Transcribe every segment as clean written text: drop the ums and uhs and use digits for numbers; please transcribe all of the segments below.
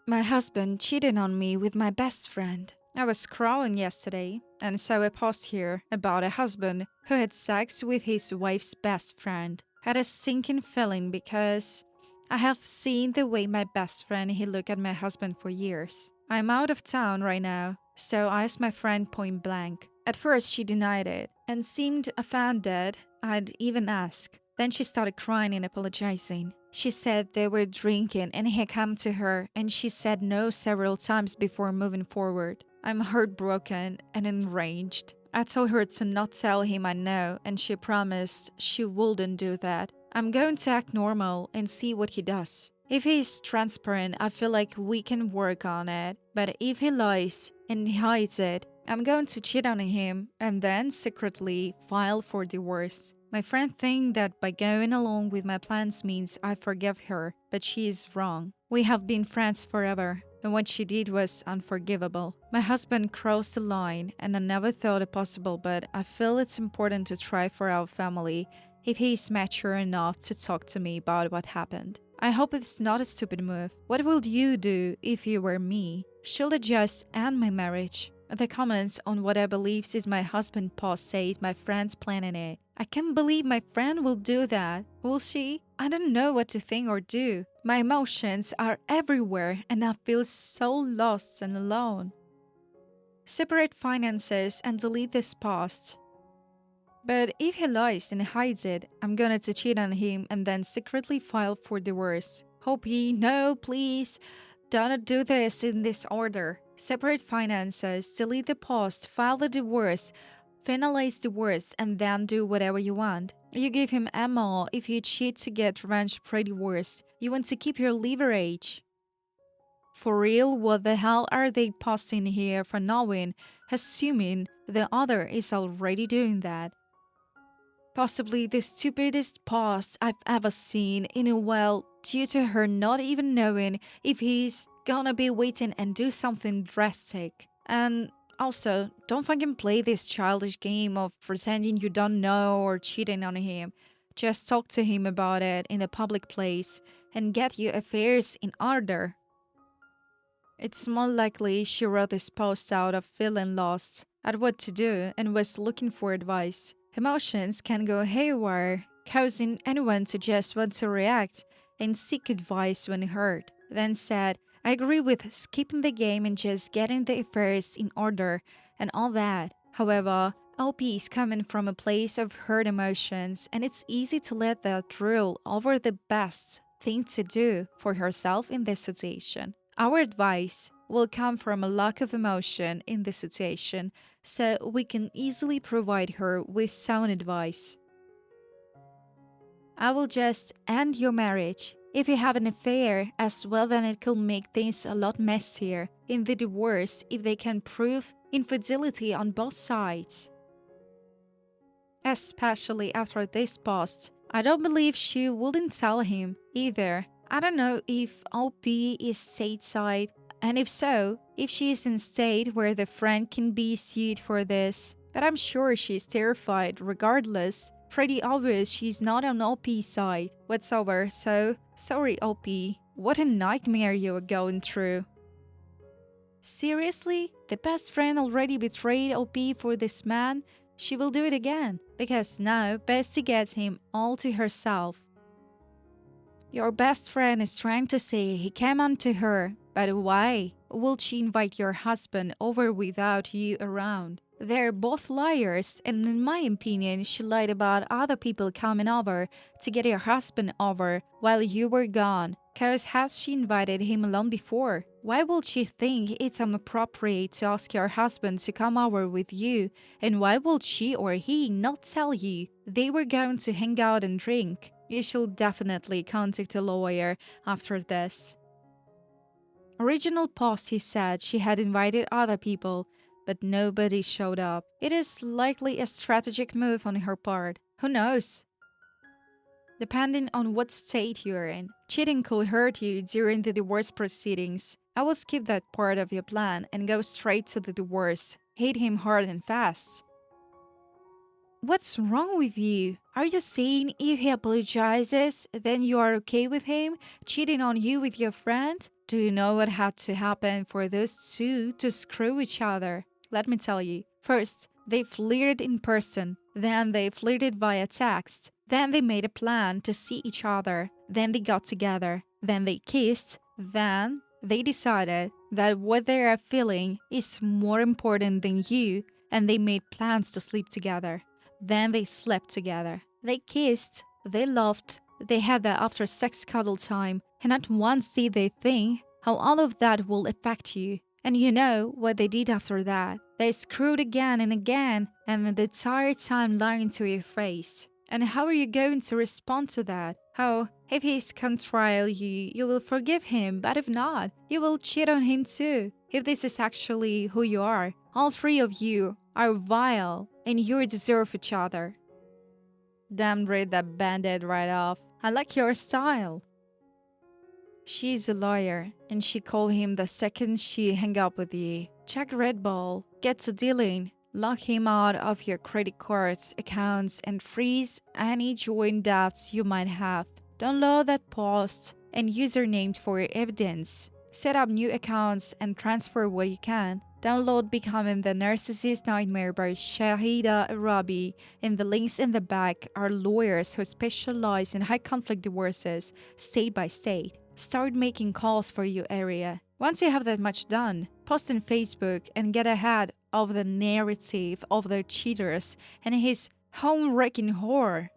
My husband cheated on me with my best friend. I was scrolling yesterday and saw a post here about a husband who had sex with his wife's best friend. I had a sinking feeling because I have seen the way my best friend he looked at my husband for years. I'm out of town right now, so I asked my friend point blank. At first she denied it and seemed offended I'd even ask. Then she started crying and apologizing. She said they were drinking and he had come to her and she said no several times before moving forward. I'm heartbroken and enraged. I told her to not tell him I know and she promised she wouldn't do that. I'm going to act normal and see what he does. If he is transparent, I feel like we can work on it. But if he lies and hides it, I'm going to cheat on him and then secretly file for divorce. My friend thinks that by going along with my plans means I forgive her, but she is wrong. We have been friends forever, and what she did was unforgivable. My husband crossed the line, and I never thought it possible, but I feel it's important to try for our family if he is mature enough to talk to me about what happened. I hope it's not a stupid move. What would you do if you were me? Should I just end my marriage? The comments on what I believe is my husband post says my friend's planning it. I can't believe my friend will do that. Will she? I don't know what to think or do. My emotions are everywhere and I feel so lost and alone. Separate finances and delete this post. But if he lies and hides it, I'm gonna to cheat on him and then secretly file for divorce. Hopi, no, please. Don't do this in this order. Separate finances, delete the post, file the divorce, finalize divorce, and then do whatever you want. You give him ammo if you cheat to get revenge pre-divorce. You want to keep your leverage. For real, what the hell are they posting here for knowing, assuming the other is already doing that? Possibly the stupidest post I've ever seen in a while due to her not even knowing if he's gonna be waiting and do something drastic. And also, don't fucking play this childish game of pretending you don't know or cheating on him. Just talk to him about it in a public place and get your affairs in order. It's more likely she wrote this post out of feeling lost at what to do and was looking for advice. Emotions can go haywire, causing anyone to just want to react and seek advice when hurt. Then said, I agree with skipping the game and just getting the affairs in order and all that. However, LP is coming from a place of hurt emotions and it's easy to let that rule over the best thing to do for herself in this situation. Our advice will come from a lack of emotion in this situation, so we can easily provide her with sound advice. I will just end your marriage. If you have an affair as well, then it could make things a lot messier in the divorce if they can prove infidelity on both sides. Especially after this post, I don't believe she wouldn't tell him either. I don't know if OP is stateside, and if so, if she is in state where the friend can be sued for this. But I'm sure she's terrified regardless. Pretty obvious she's not on OP's side whatsoever, so sorry OP. What a nightmare you are going through. Seriously? The best friend already betrayed OP for this man? She will do it again, because now Bestie gets him all to herself. Your best friend is trying to say he came on to her, but why will she invite your husband over without you around? They're both liars, and in my opinion, she lied about other people coming over to get your husband over while you were gone. Cause has she invited him alone before? Why would she think it's inappropriate to ask your husband to come over with you? And why would she or he not tell you they were going to hang out and drink? You should definitely contact a lawyer after this. Original post he said she had invited other people, but nobody showed up. It is likely a strategic move on her part. Who knows? Depending on what state you're in, cheating could hurt you during the divorce proceedings. I will skip that part of your plan and go straight to the divorce. Hate him hard and fast. What's wrong with you? Are you saying if he apologizes, then you are okay with him cheating on you with your friend? Do you know what had to happen for those two to screw each other? Let me tell you. First, they flirted in person. Then they flirted via text. Then they made a plan to see each other. Then they got together. Then they kissed. Then they decided that what they are feeling is more important than you, and they made plans to sleep together. Then they slept together. They kissed. They loved. They had that after sex cuddle time, and not once did they think how all of that will affect you. And you know what they did after that? They screwed again and again, and the entire time lying to your face. And how are you going to respond to that? Oh, if he's contrite you, you will forgive him, but if not, you will cheat on him too. If this is actually who you are, all three of you are vile, and you deserve each other. Damn, read that band-aid right off. I like your style. She's a lawyer, and she called him the second she hung up with you. Check Red Bull, get to dealing, lock him out of your credit cards, accounts, and freeze any joint debts you might have. Download that post and username for your evidence. Set up new accounts and transfer what you can. Download Becoming the Narcissist Nightmare by Shahida Arabi, and the links in the back are lawyers who specialize in high conflict divorces, state by state. Start making calls for your area. Once you have that much done, post on Facebook and get ahead of the narrative of the cheaters and his home-wrecking whore.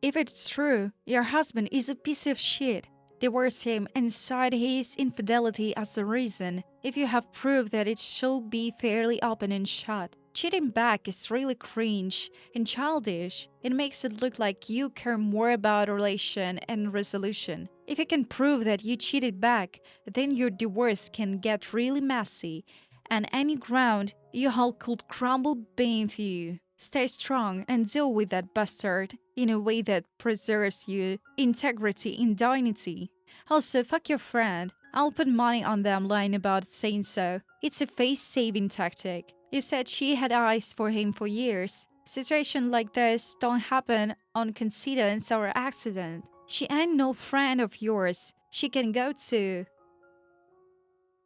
If it's true, your husband is a piece of shit. Divorce him and cite his infidelity as the reason, if you have proof that it should be fairly open and shut. Cheating back is really cringe and childish. It makes it look like you care more about relation and resolution. If you can prove that you cheated back, then your divorce can get really messy, and any ground you hold could crumble beneath you. Stay strong and deal with that bastard in a way that preserves your integrity and dignity. Also, fuck your friend. I'll put money on them lying about saying so. It's a face-saving tactic. You said she had eyes for him for years. Situations like this don't happen on coincidence or accident. She ain't no friend of yours. She can go to.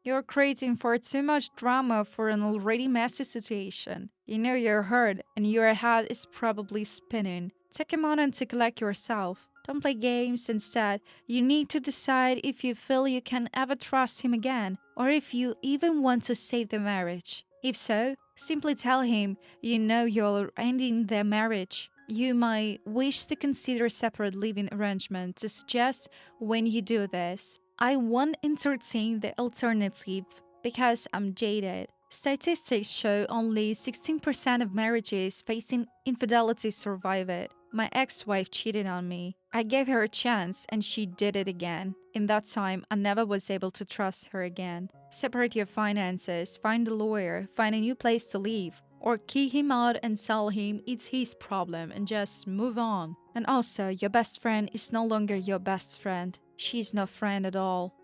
You're creating far too much drama for an already messy situation. You know you're hurt and your head is probably spinning. Take a moment to collect yourself. Don't play games. Instead, you need to decide if you feel you can ever trust him again, or if you even want to save the marriage. If so, simply tell him you know you're ending the marriage. You might wish to consider a separate living arrangement to suggest when you do this. I won't entertain the alternative because I'm jaded. Statistics show only 16% of marriages facing infidelity survive it. My ex-wife cheated on me. I gave her a chance and she did it again. In that time, I never was able to trust her again. Separate your finances, find a lawyer, find a new place to live, or kick him out and tell him it's his problem and just move on. And also, your best friend is no longer your best friend. She's no friend at all.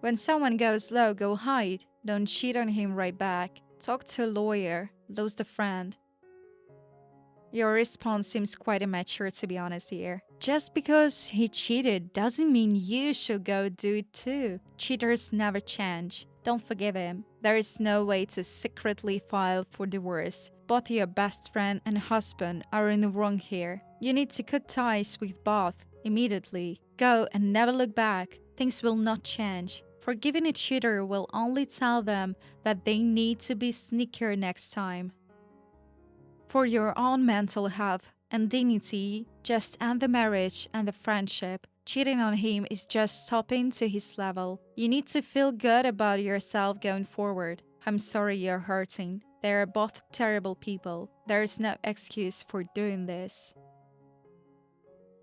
When someone goes low, go hide. Don't cheat on him right back. Talk to a lawyer. Lose the friend. Your response seems quite immature, to be honest here. Just because he cheated doesn't mean you should go do it too. Cheaters never change. Don't forgive him. There is no way to secretly file for divorce. Both your best friend and husband are in the wrong here. You need to cut ties with both immediately. Go and never look back. Things will not change. Forgiving a cheater will only tell them that they need to be sneakier next time. For your own mental health and dignity, just end the marriage and the friendship. Cheating on him is just stopping to his level. You need to feel good about yourself going forward. I'm sorry you're hurting. They are both terrible people. There is no excuse for doing this.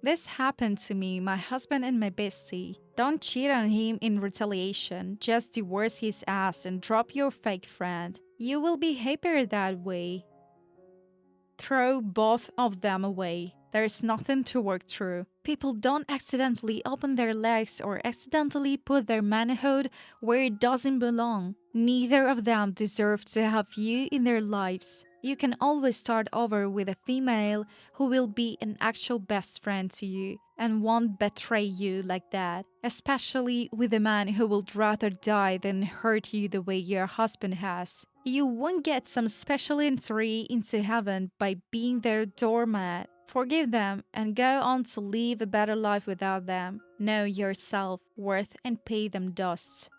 This happened to me, my husband and my bestie. Don't cheat on him in retaliation. Just divorce his ass and drop your fake friend. You will be happier that way. Throw both of them away. There is nothing to work through. People don't accidentally open their legs or accidentally put their manhood where it doesn't belong. Neither of them deserve to have you in their lives. You can always start over with a female who will be an actual best friend to you and won't betray you like that, especially with a man who would rather die than hurt you the way your husband has. You won't get some special entry into heaven by being their doormat. Forgive them and go on to live a better life without them. Know your self worth and pay them dust.